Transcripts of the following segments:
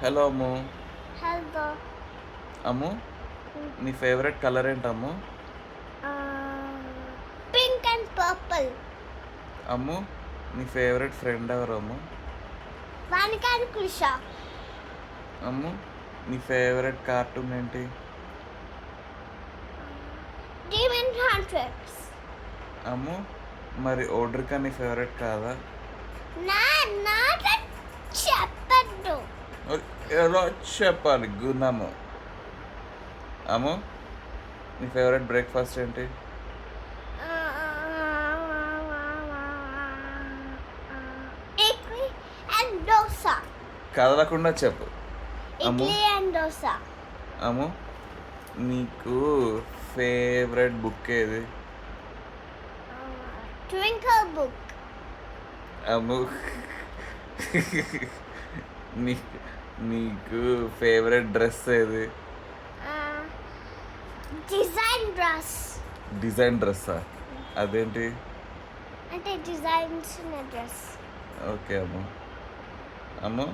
Hello అమ్ము. Hello. Ammu, నీ favourite colour ఏంటమ్ము? Pink and purple. Ammu, నీ ఫేవరెట్ ఫ్రెండ్ ఎవరు అమ్ము? వానికా అండ్ కృష. అమ్ము, నీ ఫేవరెట్ కార్టూన్ ఏంటి? Demon hunters. అమ్ము, మరి ఓడ్రికా నీ ఫేవరెట్ కాదా? నాట చెప్పద్దు. ఎలా చెప్పాలి గుణము? అమ్ము, నీ ఫేవరెట్ బ్రేక్ఫాస్ట్ ఏంటి? ఇడ్లీ అండ్ దోశ. కదలకుండా చెప్పు. అమ్ము, ఇడ్లీ అండ్ దోశ. అమ్ము, నీకు ఫేవరెట్ బుక్ ఏది? Twinkle book. అమ్ము, నీకు ఫేవరెట్ డ్రెస్ ఏది? Design dress. డిజైన్ డ్రెస్సా? అదేంటి? అంటే designs dress. Okay Ammu. Ammu,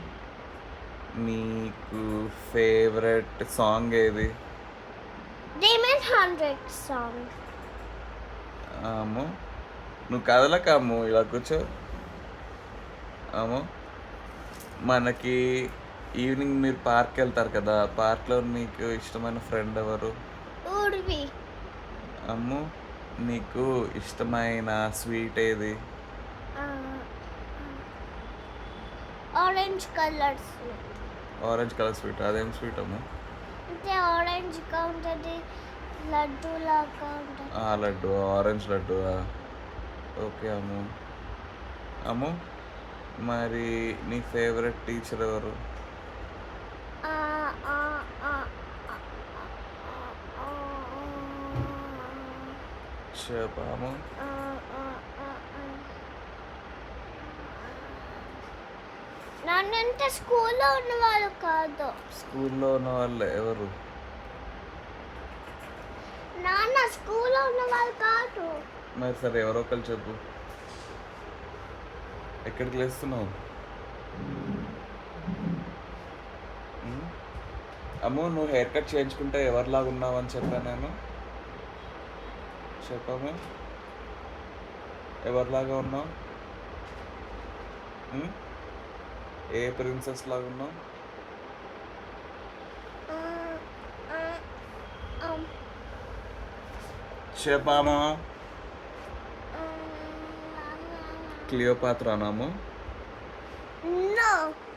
నీకు ఫేవరెట్ సాంగ్ ఏది? Demon hunters song. అమ్ము, నువ్వు కదలక అమ్ము, ఇలా కూర్చో. అమ్ము, మనకి ఈవినింగ్ మీరు పార్క్ వెళ్తారు కదా, పార్క్లో నీకు ఇష్టమైన ఫ్రెండ్ ఎవరు? ఊర్వి. అమ్ము, నీకు ఇష్టమైన స్వీట్ ఏది? Orange colour sweet. Orange colour sweet. అదేం స్వీట్ అమ్ము? అంటే ఆరెంజ్గా ఉంటుంది, లడ్డు లాగా ఉంటుంది. లడ్డు, ఆరెంజ్ లడ్డు. ఓకే అమ్ము. అమ్ము, మరి నీ ఫేవరెట్ టీచర్ ఎవరు? చెప్పాము. నన్నంటే స్కూల్లో ఉన్నవాళ్ళు కాదు. స్కూల్లో ఉన్న వాళ్ళు ఎవరు? నాన్న స్కూల్లో ఉన్నవాళ్ళు కాదు. మరి సరే, ఎవరో ఒకరు చెప్పు. ఎక్కడికి లేస్తున్నావు? అమ్ము, నువ్వు హెయిర్ కట్ చేయించుకుంటే ఎవరిలాగా ఉన్నావు అని చెప్పాను నేను. చెప్పాము, ఎవరిలాగా ఉన్నావు? ఏ ప్రిన్సెస్ లాగా ఉన్నావు? చెప్పాము. క్లియోపాత్రా నాము? నో.